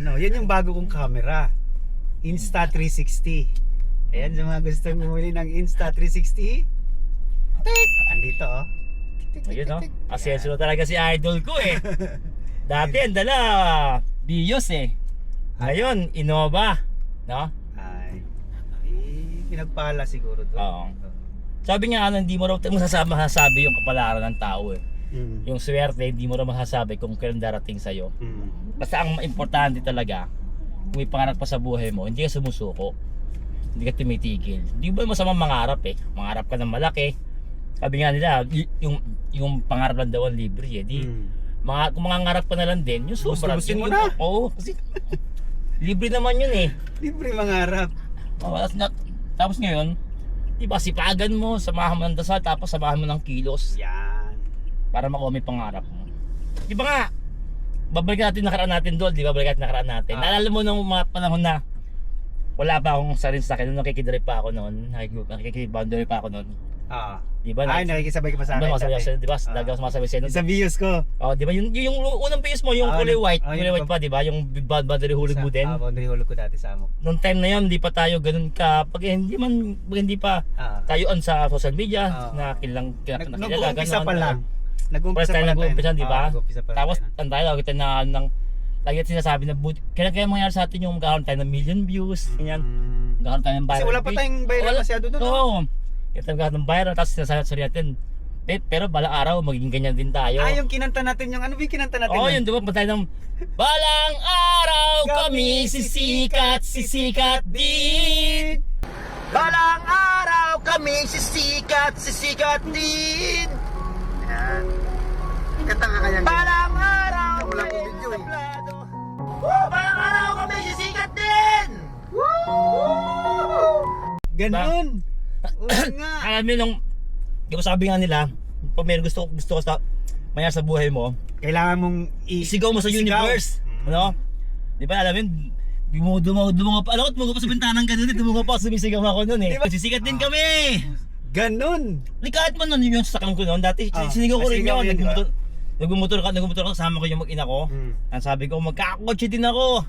ano, yan yung bago kong camera. Insta360. Ayan, sa mga gustong bumili ng Insta360. Tik! Andito oh. Tik, tik, tik, Ayun no, tik, tik. asenso na talaga si idol ko eh. Dati ang dala, Vios eh. Ngayon, Innova. No? Ay, pinagpala siguro to. Oo. Sabi niya ano, hindi mo raw masasabi yung kapalaran ng tao eh. Mm. Yung swerte, hindi mo raw masasabi kung kailan darating sa'yo. Mm. Basta ang importante talaga, kung may pangarap pa sa buhay mo, hindi ka sumusuko. Hindi ka tumitigil. Hindi ba masamang mangarap eh. Mangarap ka ng malaki. Sabi nga nila, yung pangarap lang daw ang libre eh. Di, kung mangangarap ka na lang din, yung sobra. Gusto-gustuin mo na. Oo, kasi libre naman yun eh. Libre mangarap. Tapos ngayon, diba, sipagan mo, samahan mo ng dasal, tapos samahan mo ng kilos Yan. para makuha may pangarap mo. Diba nga, babalik natin nakaraan natin doon, diba, babalik natin nakaraan natin. Naalala mo nung mga panahon na wala pa akong sarili sa akin, nung nakikidrive pa ako noon, nakikidrive pa ako noon. Diba? Ay, nakikisabay ka pa sa akin. Diba, lagi ako sumasabay sa'yo. Sa bios ko. Oh, diba, yung unang bios mo, yung kulay white, kulay white pa, diba, yung boundary hulog mo din. Boundary hulog ko dati sa amok. Nung time na yun, hindi pa tayo ganun ka, pag hindi pa tayo on sa social media, na kilang nag-uumpisa pa lang. First time nag-uumpisa, di ba? Tapos, tayo. ang tayo, kita na lagi at sinasabi na, kailan mangyari sa atin yung magkakaroon tayo ng million views, ganyan. Magkakaroon tayo ng viral. Kasi wala pa tayong viral masyado doon. Oo. Kita magkakaroon ng viral, tapos sinasabi natin, pero balang araw, magiging ganyan din tayo. Yung kinanta natin yung, ano ba yung kinanta natin? Oo, yun, di ba? Patay ng, balang araw kami sisikat din. Balang araw kami sisikat din. Yan. Kanta ka kaya. Balang araw Wala kami akong video eh. tablado. Balang araw kami sisikat din. Ganun. Oo nga. Alam mo nung, di ba sabi nga nila, pag may gusto ko sa mangyari sa buhay mo, Kailangan mong isigaw mo sa universe. Ano? Di ba alam mo, dumunga pa. Alam ko, dumunga pa sa bintanang ganun eh. Dumunga pa, sumisigaw ako nun eh. Diba? Sisikat din kami! Ganun. Di kahit man nun yung sakang ko nun. Dati sinigaw ko rin sinigaw yun. yun, diba? Nagmumotor ka, kasama ko yung mag-ina ko. Ang sabi ko, magkakakotse din ako.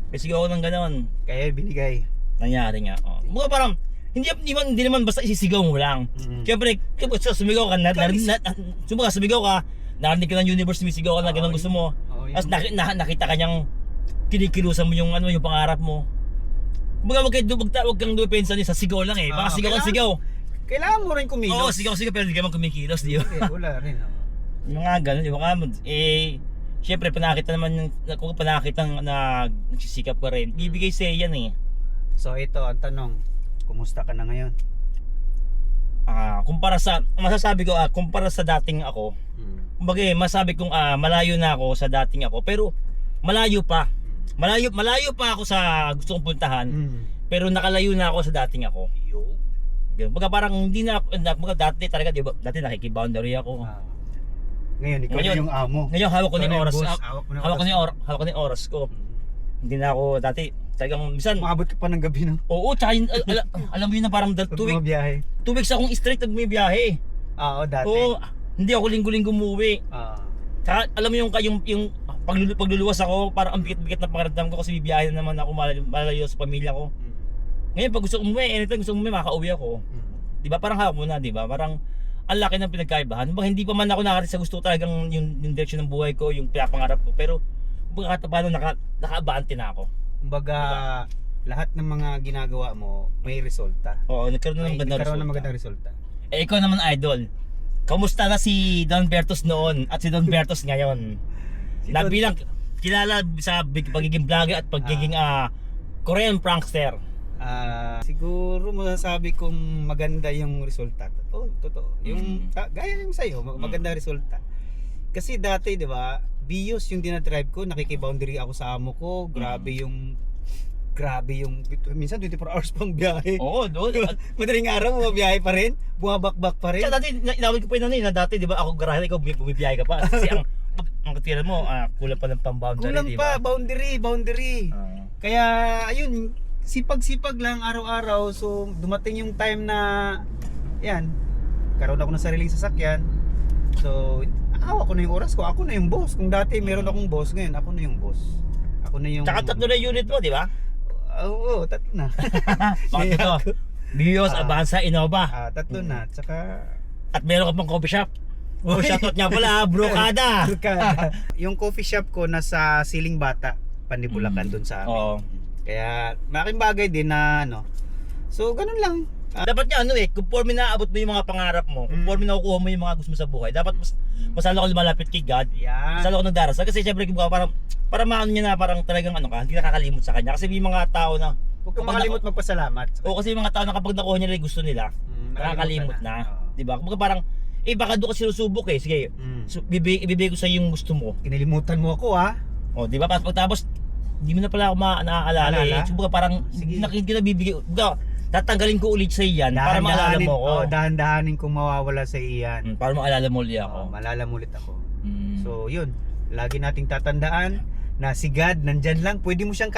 Sisigaw ko ng ganun. Kaya binigay. Nangyari nga. Mga parang, hindi naman basta isisigaw mo lang. Siyempre, sumigaw ka, sumigaw ka, narinig ka ng universe, sumisigaw ka na ganun gusto mo. Tapos nakita ka niyang kinikilusan mo yung yung pangarap mo. Huwag kang dupensa sa sigaw lang eh. Baka sigaw kang sigaw. Kailangan mo rin kumilos. Oo, sigaw pero hindi ka man kumikilos, di ba? Wala rin. Yung mga ganun, yung mga siyempre panakita naman kung panakita na nagsisikap ka rin, bibigay sa'yo yan eh. So ito ang tanong, kumusta ka na ngayon? Masasabi ko kumpara sa dating ako. Kumbaga masabi kong malayo na ako sa dating ako, pero malayo pa. Malayo pa ako sa gusto kong puntahan. Pero nakalayo na ako sa dating ako. Kumbaga parang hindi na dati talaga, di ba? Dati nakikiboundary ako. Ngayon ikaw na yung amo. Ngayon hawak ko na yung oras. Hawak Hawak ko na yung oras ko. Hindi na ako dati talagang minsan Maabot ka pa ng gabi no? oo, tsaka alam mo yun na parang 2 weeks akong straight nagbibiyahe. Oo, dati. Oo, hindi ako linggo-linggo umuwi. Tsaka alam mo yung pagluluwas ako, parang ang bigat-bigat na pakiramdam ko kasi bibiyahe na naman ako malayo sa pamilya ko. Ngayon pag gusto ko umuwi, anytime gusto ko umuwi, makaka-uwi ako. Di ba? Parang hawak mo na, di ba? Parang ang laki ng pinagkaibahan. Hindi pa man ako nakarating sa gusto talagang yung direction ng buhay ko, yung pinapangarap ko, pero kahit paano nakaabante na ako. Kumbaga, lahat ng mga ginagawa mo may resulta. Oo, nagkaroon ng magandang resulta. Ikaw naman idol. Kamusta na si Don Bertos noon at si Don Bertos ngayon? Bilang kilala sa pagiging vlogger at pagiging Korean prankster. Siguro masasabi kong maganda yung resulta. Totoo. Yung gaya yung sa'yo, maganda resulta. Kasi dati, di ba, Vios yung dinadrive ko, nakikiboundary ako sa amo ko. Grabe yung minsan 24 hours pang biyahe. Oo, doon. Madaling araw, bumabiyahe pa rin, bumabakbak pa rin. Kaya dati, inawid ko pa yun na dati, di ba, ako garahe, ikaw bumibiyahe ka pa. Kasi ang katira mo, kulang pa ng pang-boundary, Kulang di ba? pa, boundary. Kaya, ayun, sipag-sipag lang araw-araw. So, dumating yung time na, yan, karoon ako ng sariling sasakyan. So, hawak ko na yung oras ko, ako na yung boss. Kung dati meron akong boss, ngayon ako na yung boss. ako na yung... Tsaka 3 na unit mo, di ba? Oo, 3 na. Bakit ito? Bios, Avanza, Innova. 3 na, tsaka... At meron ka pang coffee shop. Oh, shoutout nga pala, Brocada. Yung coffee shop ko nasa Siling Bata, Pandibulacan doon sa amin. Oo. Kaya malaking bagay din na ano. So ganun lang. Dapat nga conforme na abot mo yung mga pangarap mo, conforme na kukuha mo yung mga gusto mo sa buhay, dapat mas lalo ka lumalapit kay God. Yan. Mas lalo ka nagdarasal kasi syempre para maano niya na parang talagang hindi nakakalimot sa kanya kasi may mga tao na Huwag kang makalimot magpasalamat. kasi may mga tao na kapag nakuha nila yung gusto nila, nakakalimot na. 'Di ba? Kumbaga parang baka doon ka sinusubok sige. So, ibibigay ko sa yung gusto mo. Kinilimutan mo ako Oh, 'di ba? Pagtapos hindi mo na pala ako naaalala. Kumbaga parang hindi na bibigay. Kumbaga, tatanggalin ko ulit sa iyan para maalala mo ako. Dahan-dahanin kung mawawala sa iyan. Para maalala mo ulit ako. Maalala mo ulit ako. So yun, lagi nating tatandaan na si God nandyan lang. Pwede mo siyang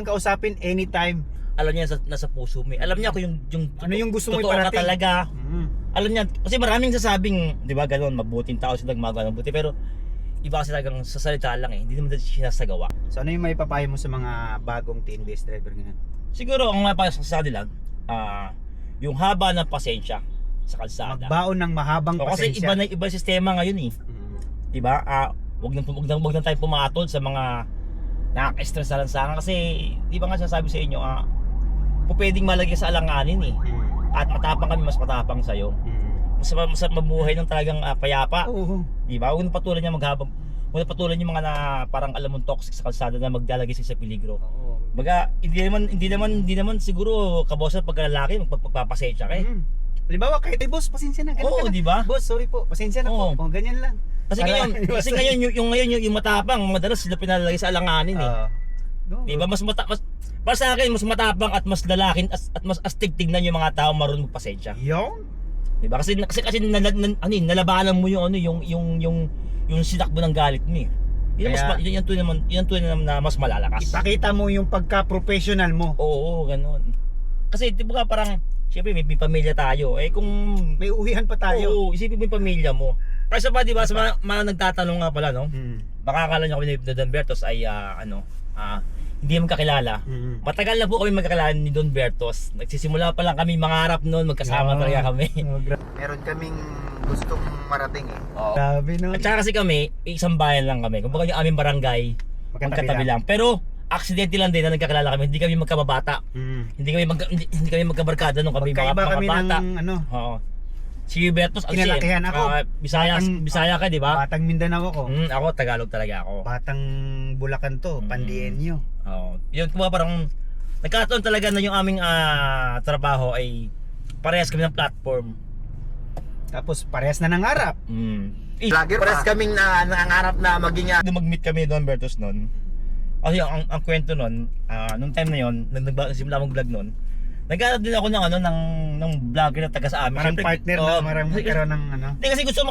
kausapin anytime. Alam niya nasa puso mo. Alam niya kung yung Ano yung gusto mo totoo ka iparating. talaga. Alam niya kasi maraming sasabing, 'di ba, ganoon, mabuting tao sila, gumagawa ng buti, pero iba kasi talagang sa salita lang hindi naman siya sa gawa. So ano yung may papayo mo sa mga bagong TNBS driver ngayon? Siguro ang mapapayag sa kanila, yung haba ng pasensya sa kalsada. Magbaon ng mahabang Kasi pasensya. iba yung sistema ngayon 'Di ba? Wag nang tayo pumatol sa mga nakaka-stress na lansangan kasi 'di ba nga sinasabi sa inyo, pwedeng malagay sa alanganin At matapang kami, mas matapang sa iyo. Mas mabuhay ng talagang payapa. Oo. 'Di ba? Huwag patulan niya maghabang. Huwag patulan yung mga na parang alam mong toxic sa kalsada na maglalagay sa peligro. Oo. Baga, hindi naman siguro kabosan pagka lalaki magpapasensya ka Halimbawa, kahit boss, pasensya na. Ganun Oo, ka na. 'di ba? Boss, sorry po. Pasensya na Oo. po. Ganyan lang. Kasi ngayon yung matapang, madalas sila pinalalagay sa alanganin No, Di ba? Para sa akin, mas matapang at mas lalaking at mas astig tignan yung mga tao marunong magpasensya. Yung? Di ba? Kasi nalabanan mo yung sinakbo ng galit mo Yan tunay naman na mas malalakas. Ipakita mo yung pagka-professional mo. Oo, ganoon. Kasi di ba parang siyempre may pamilya tayo. Kung May uwihan pa tayo. Oo, isipin mo yung pamilya mo. Kasi pa di ba sa mga nagtatanong nga pala baka akala niyo kami ni Don Bertos ay hindi mo kakilala. Matagal na po kami magkakilala ni Don Bertos. Nagsisimula pa lang kami mangarap noon, magkasama talaga kami. Meron kaming gustong marating Oo. Grabe no. At saka kasi kami, isang bayan lang kami. Kumbaga yung aming barangay, magkatabi lang. Pero aksidente lang din na nagkakilala kami. Hindi kami magkababata. Hindi kami magkabarkada nung kami Magkaiba kami bata. ng ano. Oo. Si Bertos Kinalakihan ako. Bisaya ka, di ba? Batang Mindanao ako. Ako Tagalog talaga ako. Batang Bulacan to, Pandienyo. Oo. Yun po parang nagkataon talaga na yung aming trabaho ay parehas kami ng platform. Tapos parehas na nangarap. Parehas kaming nangangarap na maging mag-meet kami doon, Bertos noon. Kasi ang kwento noon, nung time na yon, nagsimula akong vlog noon. Nagkaroon din ako ng vlogger na taga sa amin. Parang partner na marang magkaroon ng ano. Hindi kasi gusto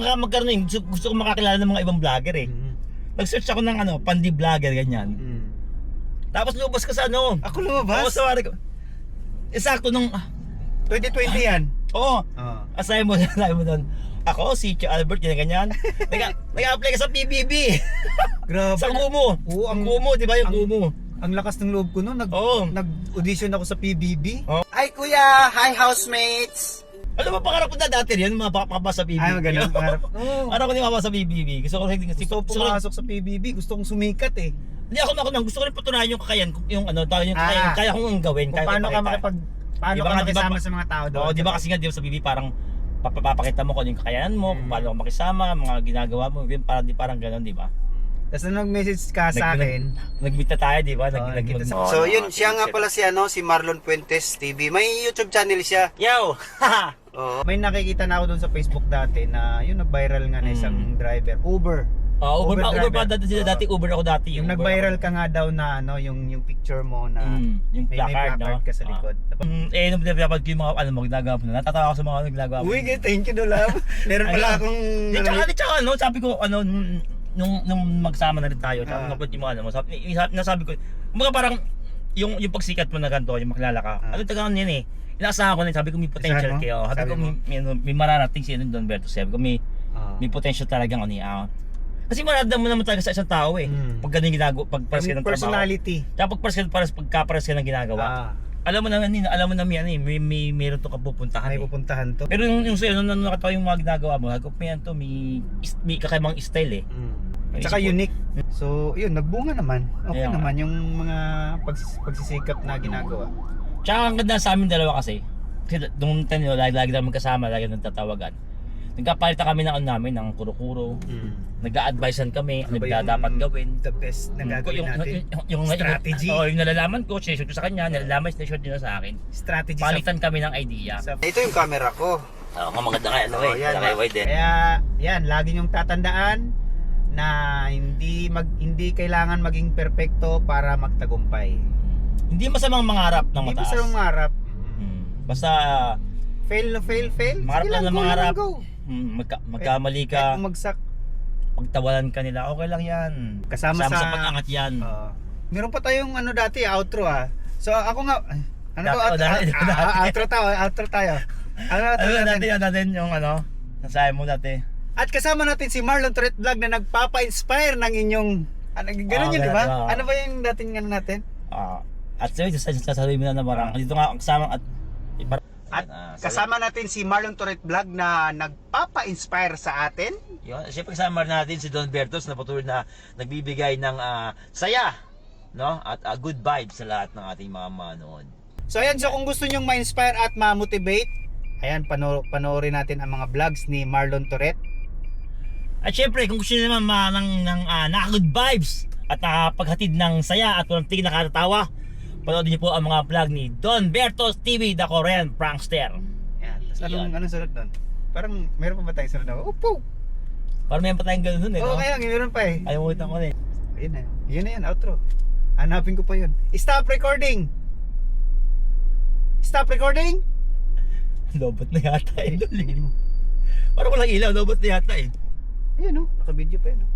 ko makakilala ng mga ibang vlogger Nag-search ako ng pandi vlogger ganyan. Tapos lumabas ka sa Ako lumabas? Oo, sorry ko. Eksakto nung 2020 yan. Oo. Asay mo doon. Ako, si Ch Albert, ganyan. Nag-apply ka sa PBB. Grabe. Sa Kumu. Oo, ang Kumu, di ba yung Kumu? Ang lakas ng loob ko noon. Oo. Nag-audition ako sa PBB. Oo. Hi kuya! Hi housemates! Ano ba pangarap ko na dati rin, mapapa sa PBB? Ay, maganda. Ano ko din mapapa sa PBB? Gusto ko pumasok sa PBB. Gusto kong sumikat eh. Hindi ako gusto ko rin patunayan yung kakayan, yung kaya kong gawin. Kung paano ka makisama sa mga tao doon. Oo, di ba kasi nga di ba sa PBB parang papakita mo kung ano yung kakayanan mo, kung paano ka makisama, mga ginagawa mo, parang gano'n, di ba? Tapos nung nag-message ka sa akin, nag-meet na tayo, di ba? So yun, siya nga pala si Marlon Puentes TV. May YouTube channel siya. Yo! May nakikita na ako doon sa Facebook dati na yung nag-viral nga na isang driver, Uber. Uber pa driver. dati, Uber ako dati. Yung nag-viral ka nga daw na yung picture mo na yung may placard, placard ka sa likod. Nung pinapag yung mga ginagawa mo, natatawa ako sa mga ginagawa mo. Uy, thank you do love. Meron pala akong Tsaka sabi ko nung magsama na rin tayo, yung mga nasabi ko, kumbaga parang yung pagsikat mo na ganito, yung makilala ka. Ano tagaan yan inaasahan ko na, sabi ko may potential kayo. Sabi ko may mararating si Don Berto. Sabi ko may potential talagang Kasi maramdaman mo naman talaga sa isang tao eh. Pag ganun yung ginagawa, pag pares ka ng trabaho. Personality. Tsaka pag pagkapares ka ng ginagawa. Alam mo naman yan eh, meron to kang pupuntahan May eh. pupuntahan to. Pero yung sa'yo, nung nakatawa yung mga ginagawa mo, hagop mo yan to, may kakaibang style eh. At saka unique. So, yun, nagbunga naman. Okay Kaya nga. naman yung mga pagsisikap na ginagawa. Tsaka ang ganda sa amin dalawa kasi nung tayo, lagi namin kasama, lagi nagtatawagan. Nagkapalitan kami ng namin, ng kuro-kuro. Nag-a-advisean kami, ano ba dapat gawin. The best na gagawin natin. Strategy. Yung nalalaman ko, sinishot ko sa kanya, nalalaman, sinishot niya sa akin. Strategy. Palitan kami ng idea. Ito yung camera ko. Oo, maganda nga ano yan, wide eh. Kaya, yan, lagi niyong tatandaan na hindi kailangan maging perpekto para magtagumpay. Hindi masamang mangarap ng Hindi mataas. basta mangarap. Basta Fail na fail. mangarap Sige lang ng go mangarap. go. Magkamali Kahit ka, bumagsak. pagtawalan ka nila, okay lang yan. Kasama sa pag-angat yan. Meron pa tayong ano dati, outro So ako nga, ano to? Dati. Outro tayo. Ano natin yung ano, nasabi mo dati. At kasama natin si Marlon Toret Vlog na nagpapa-inspire ng inyong ganun yun, di ba? Ano ba yung dating ano natin? At sasabihin mo na parang dito nga kasama At kasama natin si Marlon Toret Vlog na nagpapa-inspire sa atin. Yun, siyempre kasama natin si Don Bertos na patuloy na nagbibigay ng saya, no? At good vibes sa lahat ng ating mga manood. So ayan, so kung gusto nyong ma-inspire at ma-motivate, ayan, panoorin natin ang mga vlogs ni Marlon Toret. At syempre kung gusto niyo naman ng naka-good vibes at nakapaghatid ng saya at walang tigil nakakatawa, panoodin niyo po ang mga vlog ni Don Bertos TV, the Korean Prankster. Ayan, tapos Yan. anong sunod doon? Parang meron pa ba tayong sunod na? Upo! Parang meron pa tayong ganun dun eh. Oo, no? kaya meron pa eh. Ayaw mo ko na eh. Ayun na. Yun na yan, outro. Hanapin ko pa yun. Stop recording! Stop recording! Lobot na yata eh. Ayun mo. Parang walang ilaw, lobot na yata eh. Ayun o, naka-video pa yun o.